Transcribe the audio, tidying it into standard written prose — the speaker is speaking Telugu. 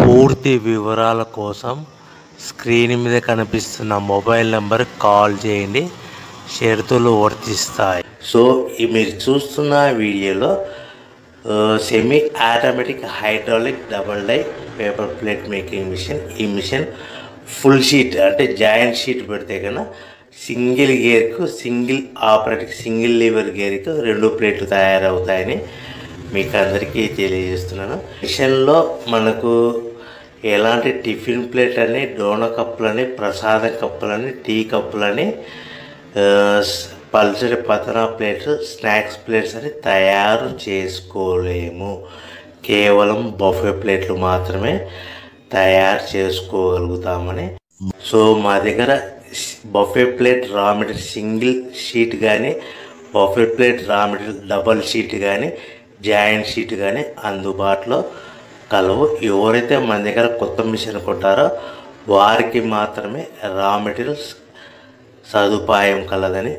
పూర్తి వివరాల కోసం స్క్రీన్ మీద కనిపిస్తున్న మొబైల్ నెంబర్కి కాల్ చేయండి. షరతులు వర్తిస్తాయి. సో మీరు చూస్తున్న వీడియోలో semi automatic hydraulic double die paper plate making machine. ఈ మిషన్ ఫుల్ షీట్ అంటే జాయింట్ షీట్ పెడితే కన్నా సింగిల్ గేర్కు సింగిల్ ఆపరేటింగ్ సింగిల్ లీవర్ గేర్కు 2 ప్లేట్లు తయారవుతాయని మీకు అందరికీ తెలియజేస్తున్నాను. మిషన్లో మనకు ఎలాంటి టిఫిన్ ప్లేట్లని, డోనా కప్పులని, ప్రసాదం కప్పులని, టీ కప్పులని, పల్చడి పతనా ప్లేట్స్, స్నాక్స్ ప్లేట్స్ అని తయారు చేసుకోలేము. కేవలం బఫే ప్లేట్లు మాత్రమే తయారు చేసుకోగలుగుతామని. సో మా దగ్గర buffet plate raw material single sheet కానీ, buffet plate raw material double sheet కానీ, జాయింట్ షీట్ కానీ అందుబాటులో కలవు. ఎవరైతే మన దగ్గర కొత్త మిషన్ కొంటారో వారికి మాత్రమే రా మెటీరియల్స్ సదుపాయం కలదని